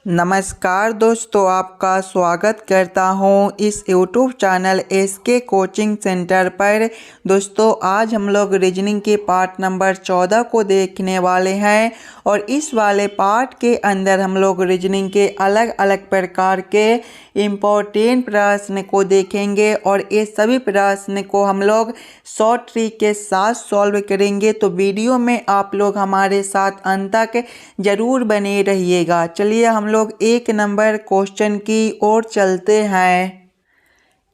नमस्कार दोस्तों, आपका स्वागत करता हूं इस YouTube channel SK coaching centre पर। दोस्तों, आज हम लोग रीजनिंग के पार्ट नंबर 14 को देखने वाले हैं और इस वाले पार्ट के अंदर हम लोग रीजनिंग के अलग अलग प्रकार के इम्पोर्टेंट प्रश्न को देखेंगे और ये सभी प्रश्न को हम लोग शॉर्ट ट्रिक के साथ सॉल्व करेंगे। तो वीडियो में आप लोग हमारे साथ अंत तक जरूर बने रहिएगा। चलिए हम लोग एक नंबर क्वेश्चन की ओर चलते हैं।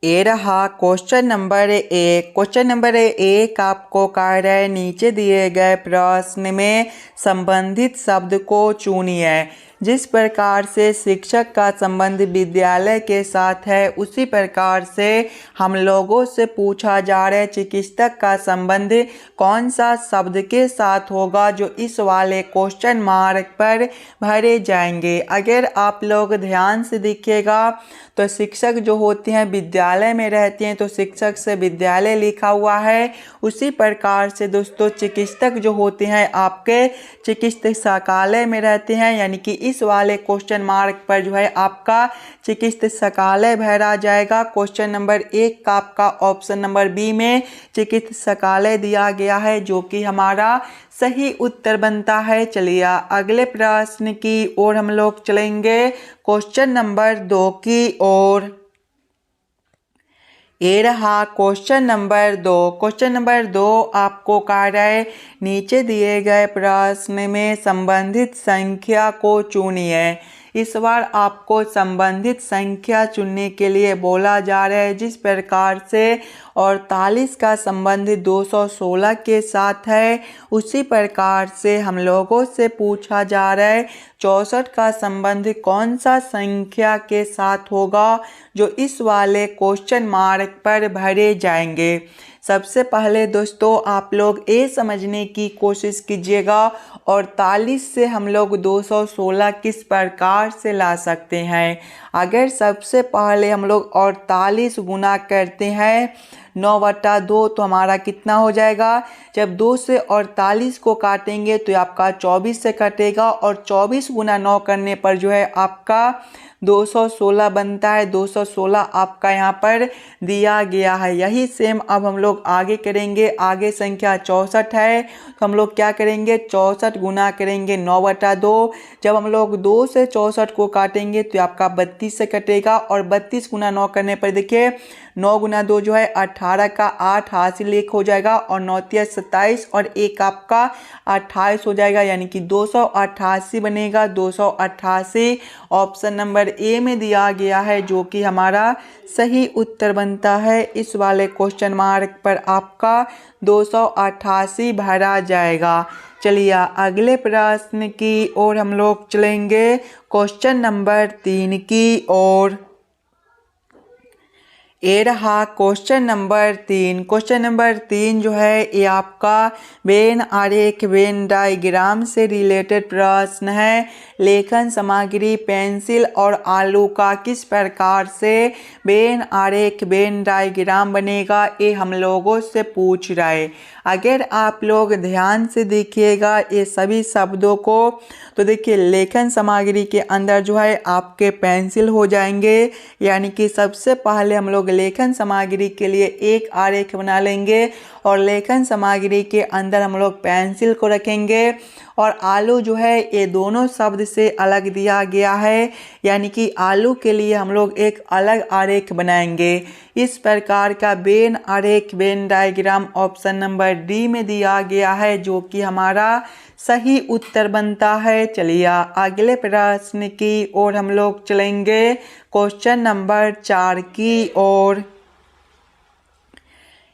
ये रहा क्वेश्चन नंबर एक। क्वेश्चन नंबर एक आपको कह रहा है नीचे दिए गए प्रश्न में संबंधित शब्द को चुनिए। जिस प्रकार से शिक्षक का संबंध विद्यालय के साथ है उसी प्रकार से हम लोगों से पूछा जा रहा है चिकित्सक का संबंध कौन सा शब्द के साथ होगा जो इस वाले क्वेश्चन मार्क पर भरे जाएंगे। अगर आप लोग ध्यान से देखिएगा तो शिक्षक जो होते हैं विद्यालय में रहते हैं तो शिक्षक से विद्यालय लिखा हुआ है। उसी प्रकार से दोस्तों चिकित्सक जो होते हैं आपके चिकित्सालय में रहते हैं, यानी कि इस वाले क्वेश्चन मार्क पर जो है आपका चिकित्सालय भरा जाएगा। क्वेश्चन नंबर एक का आपका ऑप्शन नंबर बी में चिकित्सालय दिया गया है जो कि हमारा सही उत्तर बनता है। चलिए अगले प्रश्न की ओर हम लोग चलेंगे, क्वेश्चन नंबर 2 की ओर। ये रहा क्वेश्चन नंबर 2। क्वेश्चन नंबर 2 आपको कह रहा है नीचे दिए गए प्रश्न में संबंधित संख्या को चुनिए। इस बार आपको संबंधित संख्या चुनने के लिए बोला जा रहा है। जिस प्रकार से 48 का संबंध 216 के साथ है उसी प्रकार से हम लोगों से पूछा जा रहा है 64 का संबंध कौन सा संख्या के साथ होगा जो इस वाले क्वेश्चन मार्क पर भरे जाएंगे। सबसे पहले दोस्तों आप लोग ये समझने की कोशिश कीजिएगा 48 से हम लोग 216 किस प्रकार से ला सकते हैं। अगर सबसे पहले हम लोग 48 गुना करते हैं 9/2 तो हमारा कितना हो जाएगा। जब 2 से 48 को काटेंगे तो आपका 24 से कटेगा और 24 गुना 9 करने पर जो है आपका 216 बनता है। 216 आपका यहाँ पर दिया गया है। यही सेम अब हम लोग आगे करेंगे। आगे संख्या 64 है तो हम लोग क्या करेंगे 64 गुना करेंगे 9/2। जब हम लोग 2 से 64 को काटेंगे तो आपका 32 से कटेगा और 32 गुना 9 करने पर देखिए 9 गुना 2 जो है 18 का 8 हासिल 1 हो जाएगा और 9 × 27 और 1 आपका 28 हो जाएगा, यानी कि 288 बनेगा। 288 ऑप्शन नंबर ए में दिया गया है जो कि हमारा सही उत्तर बनता है। इस वाले क्वेश्चन मार्क पर आपका 288 भरा जाएगा। चलिए अगले प्रश्न की ओर हम लोग चलेंगे, क्वेश्चन नंबर 3 की ओर। ये रहा क्वेश्चन नंबर 3। क्वेश्चन नंबर 3 जो है ये आपका वेन आरेख वेन डायग्राम से रिलेटेड प्रश्न है। लेखन सामग्री पेंसिल और आलू का किस प्रकार से वेन आरेख वेन डायग्राम बनेगा ये हम लोगों से पूछ रहा है। अगर आप लोग ध्यान से देखिएगा ये सभी शब्दों को तो देखिए लेखन सामग्री के अंदर जो है आपके पेंसिल हो जाएंगे, यानी कि सबसे पहले हम लोग लेखन सामग्री के लिए एक आरेख बना लेंगे और लेखन सामग्री के अंदर हम लोग पेंसिल को रखेंगे। और आलू जो है ये दोनों शब्द से अलग दिया गया है, यानी कि आलू के लिए हम लोग एक अलग आरेख बनाएंगे। इस प्रकार का वेन आरेख Venn diagram option number D में दिया गया है जो कि हमारा सही उत्तर बनता है। चलिए अगले प्रश्न की ओर हम लोग चलेंगे, क्वेश्चन नंबर 4 की ओर।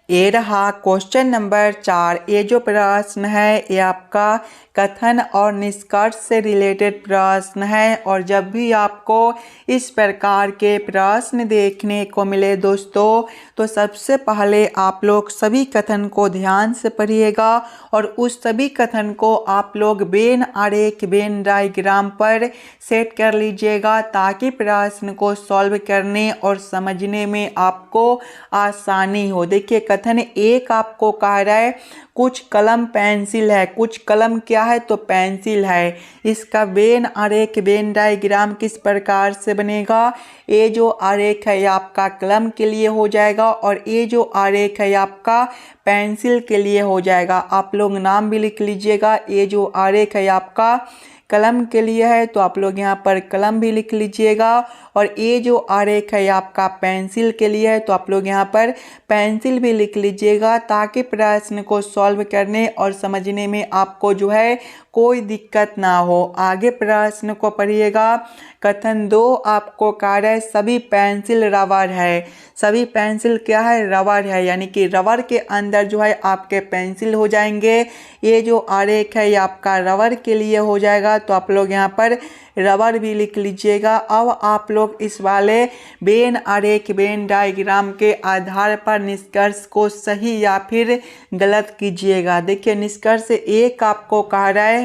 ये रहा क्वेश्चन नंबर 4। ये जो प्रश्न है ये आपका कथन और निष्कर्ष से रिलेटेड प्रश्न है और जब भी आपको इस प्रकार के प्रश्न देखने को मिले दोस्तों तो सबसे पहले आप लोग सभी कथन को ध्यान से पढ़िएगा और उस सभी कथन को आप लोग वेन आरेख वेन डायग्राम पर सेट कर लीजिएगा ताकि प्रश्न को सॉल्व करने और समझने में आपको आसानी हो। देखिए कथन एक आपको कह रहा है कुछ कलम पेंसिल है। कुछ कलम क्या है तो पेंसिल है। इसका वेन आरेख वेन डायग्राम किस प्रकार से बनेगा। ये जो आरेख है ये आपका कलम के लिए हो जाएगा और ये जो आरेख है ये आपका पेंसिल के लिए हो जाएगा। आप लोग नाम भी लिख लीजिएगा। ये जो आरेख है आपका कलम के लिए है तो आप लोग यहाँ पर कलम भी लिख लीजिएगा और ये जो आरेख है आपका पेंसिल के लिए है तो आप लोग यहाँ पर पेंसिल भी लिख लीजिएगा ताकि प्रश्न को सॉल्व करने और समझने में आपको जो है कोई दिक्कत ना हो। आगे प्रश्न को पढ़िएगा। कथन 2 आपको कह रहा है सभी पेंसिल रबर है। सभी पेंसिल क्या है रबर है, यानी कि रबर के अंदर जो है आपके पेंसिल हो जाएंगे। ये जो आरेख है ये आपका रबर के लिए हो जाएगा तो आप लोग यहाँ पर रबर भी लिख लीजिएगा। अब आप लोग इस वाले वेन आरेख वेन डायग्राम के आधार पर निष्कर्ष को सही या फिर गलत कीजिएगा। देखिए निष्कर्ष एक आपको कह रहा है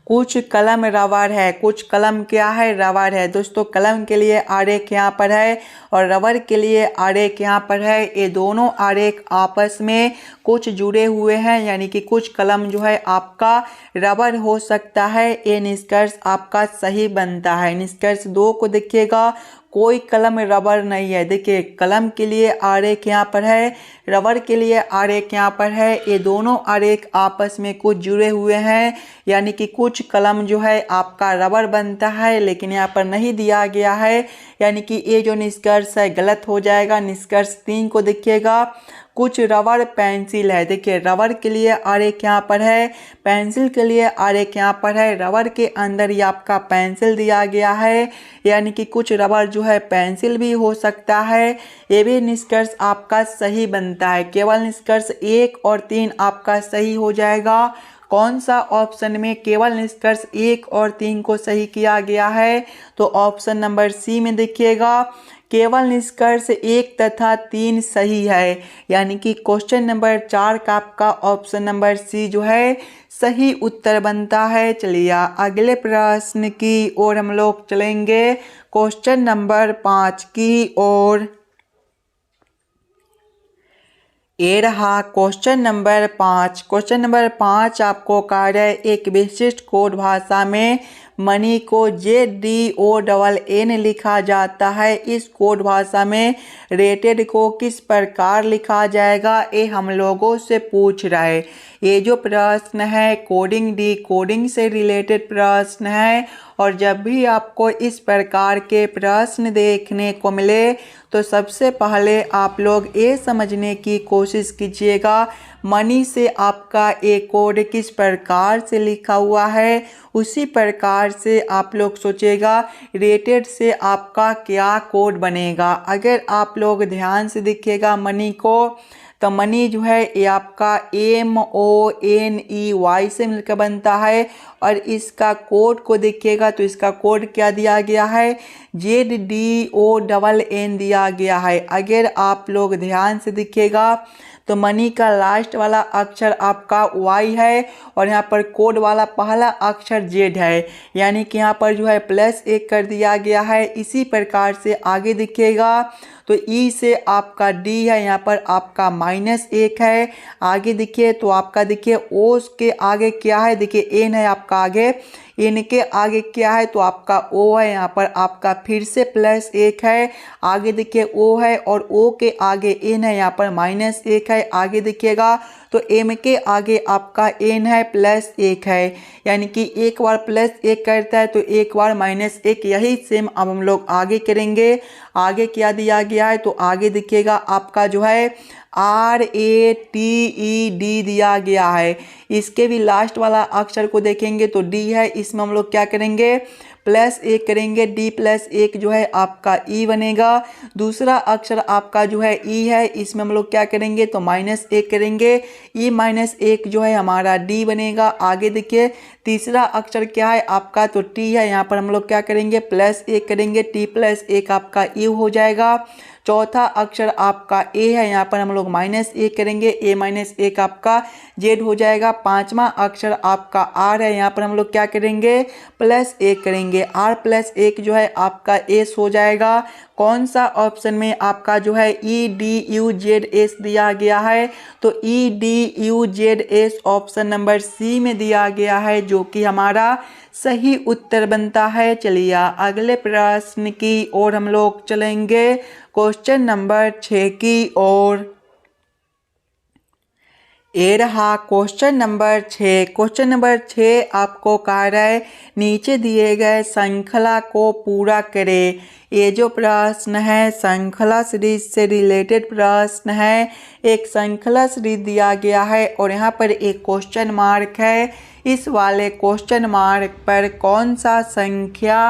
कुछ कलम रबर है। कुछ कलम क्या है रबर है। दोस्तों कलम के लिए आरेख यहाँ पर है और रबर के लिए आरेख यहाँ पर है। ये दोनों आरेख आपस में कुछ जुड़े हुए हैं, यानी कि कुछ कलम जो है आपका रबर हो सकता है। ये निष्कर्ष आपका सही बनता है। निष्कर्ष 2 को देखिएगा कोई कलम रबर नहीं है। देखिए कलम के लिए आरेख यहाँ पर है, रबर के लिए आरेख यहाँ पर है। ये दोनों आरेख आपस में कुछ जुड़े हुए हैं, यानी कि कुछ कलम जो है आपका रबर बनता है, लेकिन यहाँ पर नहीं दिया गया है, यानी कि ये जो निष्कर्ष है गलत हो जाएगा। निष्कर्ष 3 को देखिएगा कुछ रबर पेंसिल है। देखिए रबर के लिए आरेख यहाँ पर है, पेंसिल के लिए आरेख यहाँ पर है। रबर के अंदर ही आपका पेंसिल दिया गया है, यानी कि कुछ रबर जो है पेंसिल भी हो सकता है। ये भी निष्कर्ष आपका सही बनता है। केवल निष्कर्ष 1 और 3 आपका सही हो जाएगा। कौन सा ऑप्शन में केवल निष्कर्ष 1 और 3 को सही किया गया है तो ऑप्शन नंबर सी में देखिएगा केवल निष्कर्ष 1 तथा 3 सही है, यानी कि क्वेश्चन नंबर 4 का आपका ऑप्शन नंबर सी जो है सही उत्तर बनता है। चलिए अगले प्रश्न की ओर हम लोग चलेंगे, क्वेश्चन नंबर 5 की ओर। ये रहा क्वेश्चन नंबर 5। क्वेश्चन नंबर 5 आपको कह रहा है एक विशिष्ट कोड भाषा में मनी को JDONN लिखा जाता है। इस कोड भाषा में रेटेड को किस प्रकार लिखा जाएगा, ये हम लोगों से पूछ रहा है। ये जो प्रश्न है कोडिंग डी कोडिंग से रिलेटेड प्रश्न है और जब भी आपको इस प्रकार के प्रश्न देखने को मिले तो सबसे पहले आप लोग ये समझने की कोशिश कीजिएगा मनी से आपका ये कोड किस प्रकार से लिखा हुआ है, उसी प्रकार से आप लोग सोचेगा रेटेड से आपका क्या कोड बनेगा। अगर आप लोग ध्यान से देखिएगा मनी को तो मनी जो है ये आपका MONEY से मिलकर बनता है और इसका कोड को देखिएगा तो इसका कोड क्या दिया गया है ZDONN दिया गया है। अगर आप लोग ध्यान से देखिएगा तो मनी का लास्ट वाला अक्षर आपका Y है और यहाँ पर कोड वाला पहला अक्षर Z है, यानी कि यहाँ पर जो है +1 कर दिया गया है। इसी प्रकार से आगे देखिएगा तो E से आपका D है, यहाँ पर आपका -1 है। आगे देखिए तो आपका देखिए O के आगे क्या है, देखिए N है आपका आगे, N के आगे क्या है तो आपका O है, यहाँ पर आपका फिर से +1 है। आगे देखिए O है और O के आगे N है, यहाँ पर -1 है। आगे देखिएगा तो M के आगे आपका N है +1 है, यानी कि एक बार +1 करता है तो एक बार -1। यही सेम अब हम लोग आगे करेंगे। आगे क्या दिया गया है तो आगे देखिएगा आपका जो है RATED दिया गया है। इसके भी लास्ट वाला अक्षर को देखेंगे तो D है, इसमें हम लोग क्या करेंगे +1 करेंगे। D +1 जो है आपका E बनेगा। दूसरा अक्षर आपका जो है E है, इसमें हम लोग क्या करेंगे तो -1 करेंगे। E -1 जो है हमारा D बनेगा। आगे देखिए तीसरा अक्षर क्या है आपका तो T है, यहाँ पर हम लोग क्या करेंगे +1 करेंगे। T +1 आपका U हो जाएगा। चौथा अक्षर आपका ए है, यहाँ पर हम लोग -1 करेंगे, A-1 आपका Z हो जाएगा। पांचवा अक्षर आपका आर है, यहाँ पर हम लोग क्या करेंगे, +1 करेंगे, R+1 जो है आपका S हो जाएगा। कौन सा ऑप्शन में आपका जो है EDUZS दिया गया है, तो EDUZS ऑप्शन नंबर सी में दिया गया है, जो कि हमारा सही उत्तर बनता है। चलिए अगले प्रश्न की ओर हम लोग चलेंगे, क्वेश्चन नंबर 6 की ओर। ये रहा क्वेश्चन नंबर 6। क्वेश्चन नंबर 6 आपको कह रहा है नीचे दिए गए श्रृंखला को पूरा करें। ये जो प्रश्न है श्रृंखला सीरीज से रिलेटेड प्रश्न है। एक श्रृंखला सीरीज दिया गया है और यहाँ पर एक क्वेश्चन मार्क है। इस वाले क्वेश्चन मार्क पर कौन सा संख्या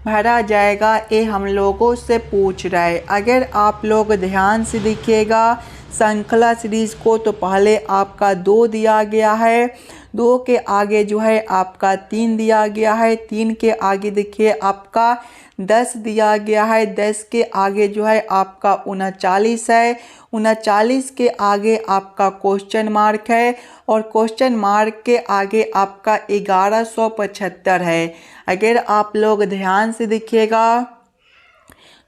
भरा जाएगा, ये हम लोगों से पूछ रहा है। अगर आप लोग ध्यान से देखिएगा श्रृंखला सीरीज को, तो पहले आपका 2 दिया गया है, 2 के आगे जो है आपका 3 दिया गया है, 3 के आगे देखिए आपका 10 दिया गया है, 10 के आगे जो है आपका 39 है, 39 के आगे आपका क्वेश्चन मार्क है और क्वेश्चन मार्क के आगे आपका 1175 है। अगर आप लोग ध्यान से देखिएगा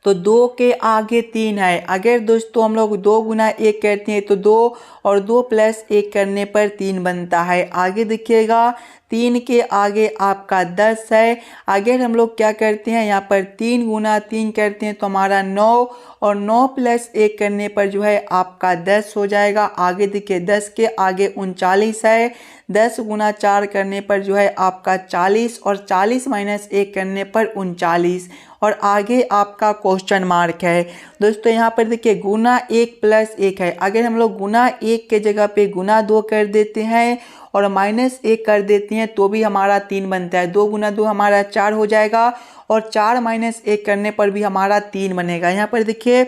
तो 2 के आगे 3 है। अगर दोस्तों हम लोग 2 गुना 1 करते हैं तो 2 और 2 + 1 करने पर 3 बनता है। आगे देखिएगा 3 के आगे आपका 10 है। अगर हम लोग क्या करते हैं, यहाँ पर 3 गुना 3 करते हैं तो हमारा 9 और 9 + 1 करने पर जो है आपका 10 हो जाएगा। आगे देखिए 10 के आगे 39 है, 10 गुना 4 करने पर जो है आपका 40 और 40 - 1 करने पर 39 और आगे आपका क्वेश्चन मार्क है। दोस्तों यहाँ पर देखिए गुना 1 + 1 है। अगर हम लोग गुना 1 के जगह पे गुना 2 कर देते हैं और -1 कर देते हैं तो भी हमारा 3 बनता है। 2 गुना 2 हमारा 4 हो जाएगा और 4 - 1 करने पर भी हमारा 3 बनेगा। यहाँ पर देखिए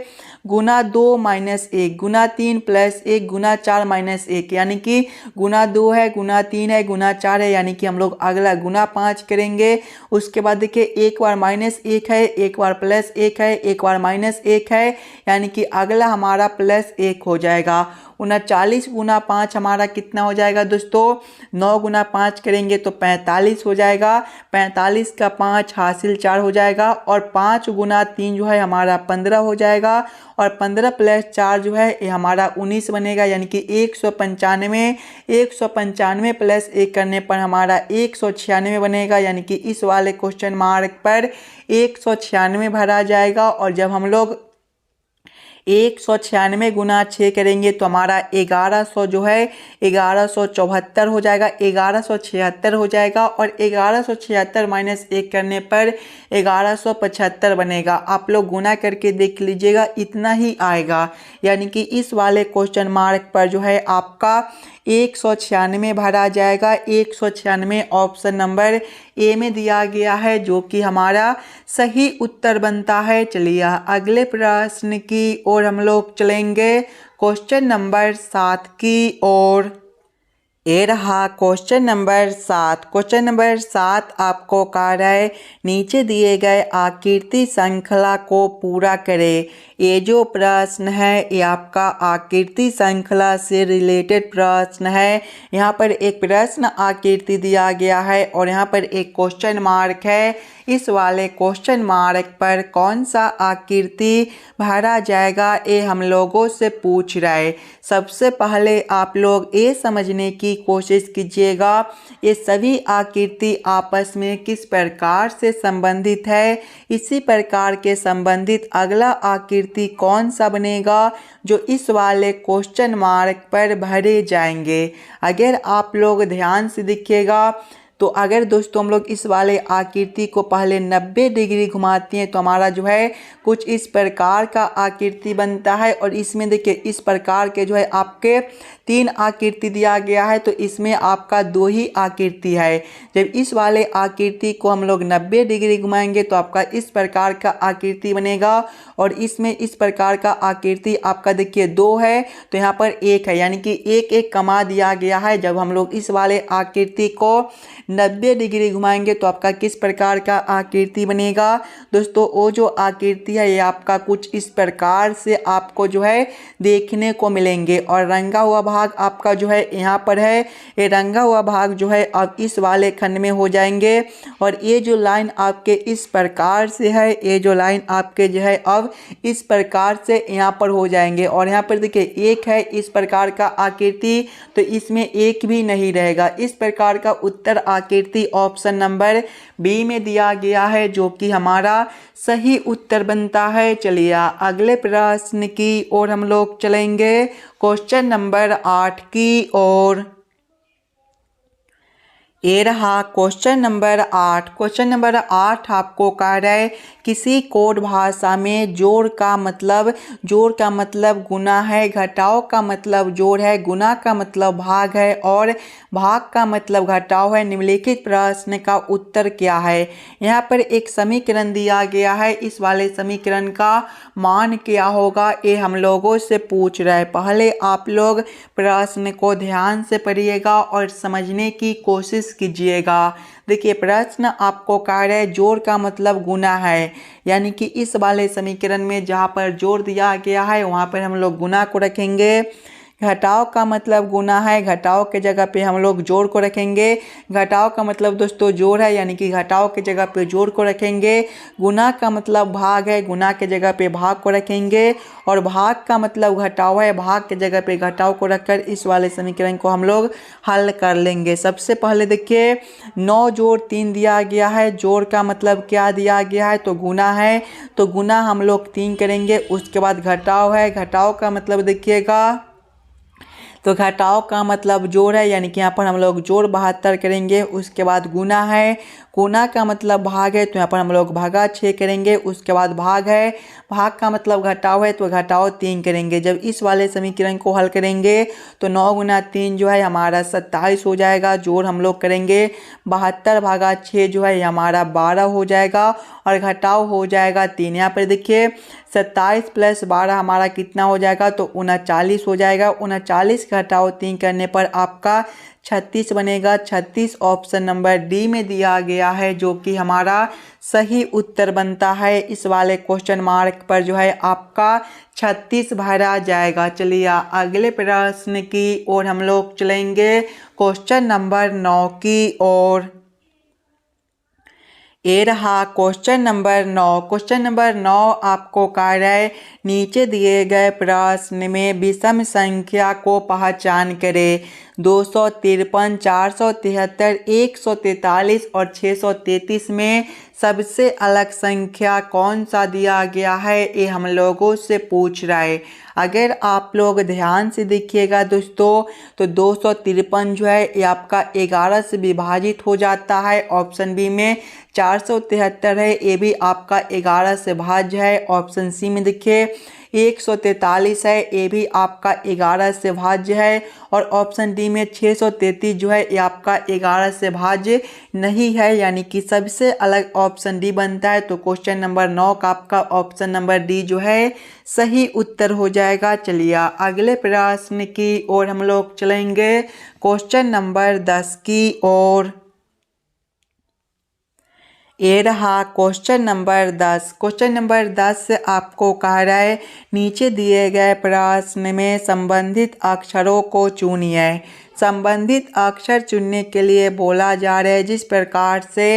गुना 2 - 1 गुना 3 + 1 गुना 4 - 1 यानी कि गुना 2 है, गुना 3 है, गुना 4 है, यानी कि हम लोग अगला गुना 5 करेंगे। उसके बाद देखिए एक बार -1 है, एक बार +1 है, एक बार -1 है, यानी कि अगला हमारा +1 हो जाएगा। 39 गुना 5 हमारा कितना हो जाएगा दोस्तों, 9 गुना 5 करेंगे तो 45 हो जाएगा। 45 का 5 हासिल 4 हो जाएगा और 5 गुना 3 जो है हमारा 15 हो जाएगा और 15 + 4 जो है ये हमारा 19 बनेगा, यानी कि 195। 195 + 1 करने पर हमारा 196 बनेगा, यानी कि इस वाले क्वेश्चन मार्क पर 196 भरा जाएगा। और जब हम लोग 196 गुना 6 करेंगे तो हमारा 1100 जो है 1174 हो जाएगा, 1176 हो जाएगा और 1176 - 1 करने पर 1175 बनेगा। आप लोग गुना करके देख लीजिएगा, इतना ही आएगा, यानी कि इस वाले क्वेश्चन मार्क पर जो है आपका 196 भरा जाएगा। 196 ऑप्शन नंबर ए में दिया गया है, जो कि हमारा सही उत्तर बनता है। चलिए अगले प्रश्न की ओर हम लोग चलेंगे, क्वेश्चन नंबर 7 की ओर। ये रहा क्वेश्चन नंबर 7। क्वेश्चन नंबर 7 आपको कह रहा है नीचे दिए गए आकृति श्रृंखला को पूरा करें। ये जो प्रश्न है ये आपका आकृति श्रृंखला से रिलेटेड प्रश्न है। यहाँ पर एक प्रश्न आकृति दिया गया है और यहाँ पर एक क्वेश्चन मार्क है। इस वाले क्वेश्चन मार्क पर कौन सा आकृति भरा जाएगा, ये हम लोगों से पूछ रहा है। सबसे पहले आप लोग ये समझने की कोशिश कीजिएगा ये सभी आकृति आपस में किस प्रकार से संबंधित है। इसी प्रकार के संबंधित अगला आकृति कौन सा बनेगा जो इस वाले क्वेश्चन मार्क पर भरे जाएंगे। अगर आप लोग ध्यान से देखिएगा तो अगर दोस्तों हम लोग इस वाले आकृति को पहले 90 डिग्री घुमाते हैं तो हमारा जो है कुछ इस प्रकार का आकृति बनता है। और इसमें देखिए इस प्रकार के जो है आपके 3 आकृति दिया गया है, तो इसमें आपका 2 ही आकृति है। जब इस वाले आकृति को हम लोग 90 डिग्री घुमाएंगे तो आपका इस प्रकार का आकृति बनेगा और इसमें इस प्रकार का आकृति आपका देखिए 2 है तो यहाँ पर 1 है, यानी कि 1 1 कमा दिया गया है। जब हम लोग इस वाले आकृति को 90 डिग्री घुमाएंगे तो आपका किस प्रकार का आकृति बनेगा। दोस्तों वो जो आकृति है ये आपका कुछ इस प्रकार से आपको जो है देखने को मिलेंगे। और रंगा हुआ भाग आपका जो है यहाँ पर है, ये रंगा हुआ भाग जो है अब इस वाले खंड में हो जाएंगे। और ये जो लाइन आपके इस प्रकार से है, ये जो लाइन आपके जो है अब इस प्रकार से यहाँ पर हो जाएंगे। और यहाँ पर देखिए एक है इस प्रकार का आकृति, तो इसमें एक भी नहीं रहेगा। इस प्रकार का उत्तर आकृति ऑप्शन नंबर बी में दिया गया है, जो कि हमारा सही उत्तर बनता है। चलिए अगले प्रश्न की ओर हम लोग चलेंगे, क्वेश्चन नंबर 8 की ओर। ये रहा क्वेश्चन नंबर 8। क्वेश्चन नंबर 8 आपको कह रहा है किसी कोड भाषा में जोड़ का मतलब गुना है, घटाव का मतलब जोड़ है, गुना का मतलब भाग है और भाग का मतलब घटाव है। निम्नलिखित प्रश्न का उत्तर क्या है। यहाँ पर एक समीकरण दिया गया है, इस वाले समीकरण का मान क्या होगा ये हम लोगों से पूछ रहा है। पहले आप लोग प्रश्न को ध्यान से पढ़िएगा और समझने की कोशिश कीजिएगा। देखिए प्रश्न आपको कह रहा है जोड़ का मतलब गुना है, यानी कि इस वाले समीकरण में जहाँ पर जोड़ दिया गया है वहाँ पर हम लोग गुना को रखेंगे। घटाव का मतलब गुना है, घटाव के जगह पे हम लोग जोड़ को रखेंगे। घटाव का मतलब दोस्तों जोड़ है, यानी कि घटाव के जगह पे जोड़ को रखेंगे। गुना का मतलब भाग है, गुना के जगह पे भाग को रखेंगे। और भाग का मतलब घटाव है, भाग के जगह पे घटाव को रखकर इस वाले समीकरण को हम लोग हल कर लेंगे। सबसे पहले देखिए 9 जोड़ 3 दिया गया है, जोड़ का मतलब क्या दिया गया है तो गुना है, तो गुना हम लोग 3 करेंगे। उसके बाद घटाव है, घटाव का मतलब देखिएगा तो घटाव का मतलब जोड़ है, यानी कि यहाँ पर हम लोग जोड़ 72 करेंगे। उसके बाद गुना है, गुना का मतलब भाग है तो यहाँ पर हम लोग भागा 6 करेंगे। उसके बाद भाग है, भाग का मतलब घटाव है तो घटाव 3 करेंगे। जब इस वाले समीकरण को हल करेंगे तो 9 गुना 3 जो है हमारा 27 हो जाएगा। जोड़ हम लोग करेंगे 72 भागा 6 जो है हमारा 12 हो जाएगा और घटाव हो जाएगा 3। यहाँ पर देखिए 27 + 12 हमारा कितना हो जाएगा तो 39 हो जाएगा। 39 घटाव 3 करने पर आपका 36 बनेगा। 36 ऑप्शन नंबर डी में दिया गया है, जो कि हमारा सही उत्तर बनता है। इस वाले क्वेश्चन मार्क पर जो है आपका 36 भरा जाएगा। चलिए अगले प्रश्न की ओर हम लोग चलेंगे, क्वेश्चन नंबर 9 की ओर। ये रहा क्वेश्चन नंबर 9। क्वेश्चन नंबर 9 आपको कह रहा है नीचे दिए गए प्रश्न में विषम संख्या को पहचान करें। 253, 473, 143 और 633 में सबसे अलग संख्या कौन सा दिया गया है ये हम लोगों से पूछ रहा है। अगर आप लोग ध्यान से देखिएगा दोस्तों तो 253 जो है ये आपका 11 से विभाजित हो जाता है ऑप्शन बी में। 473 है ये भी आपका 11 से भाज्य है ऑप्शन सी में। देखिए 143 है ये भी आपका 11 से भाज्य है और ऑप्शन डी में 633 जो है ये आपका 11 से भाज्य नहीं है, यानी कि सबसे अलग ऑप्शन डी बनता है। तो क्वेश्चन नंबर 9 का आपका ऑप्शन नंबर डी जो है सही उत्तर हो जाएगा। चलिए अगले प्रश्न की ओर हम लोग चलेंगे, क्वेश्चन नंबर 10 की ओर। ये रहा क्वेश्चन नंबर 10। क्वेश्चन नंबर 10 आपको कह रहा है नीचे दिए गए प्रश्न में संबंधित अक्षरों को चुनिए। संबंधित अक्षर चुनने के लिए बोला जा रहा है जिस प्रकार से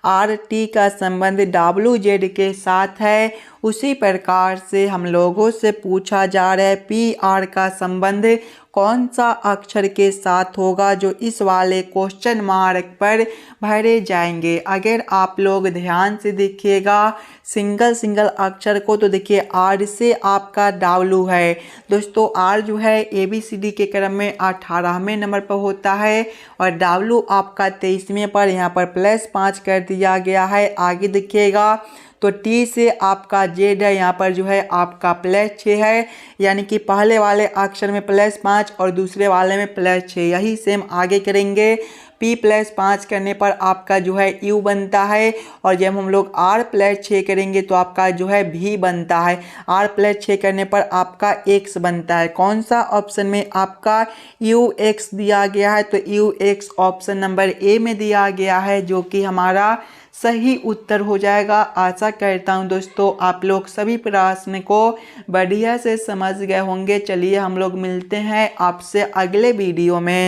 RT का संबंध WZ के साथ है उसी प्रकार से हम लोगों से पूछा जा रहा है PR का संबंध कौन सा अक्षर के साथ होगा, जो इस वाले क्वेश्चन मार्क पर भरे जाएंगे। अगर आप लोग ध्यान से देखिएगा सिंगल अक्षर को तो देखिए R से आपका W है दोस्तों। R जो है ABCD के क्रम में 18वें नंबर पर होता है और W आपका 23वें पर, यहाँ पर +5 कर दिया गया है। आगे देखिएगा तो T से आपका Z है, यहाँ पर जो है आपका +6 है, यानी कि पहले वाले अक्षर में +5 और दूसरे वाले में +6। यही सेम आगे करेंगे P प्लस 5 करने पर आपका जो है U बनता है और जब हम लोग R प्लस 6 करेंगे तो आपका जो है V बनता है। R प्लस 6 करने पर आपका X बनता है। कौन सा ऑप्शन में आपका UX दिया गया है? तो UX ऑप्शन नंबर ए में दिया गया है, जो कि हमारा सही उत्तर हो जाएगा। आशा करता हूँ दोस्तों आप लोग सभी प्रश्न को बढ़िया से समझ गए होंगे। चलिए हम लोग मिलते हैं आपसे अगले वीडियो में।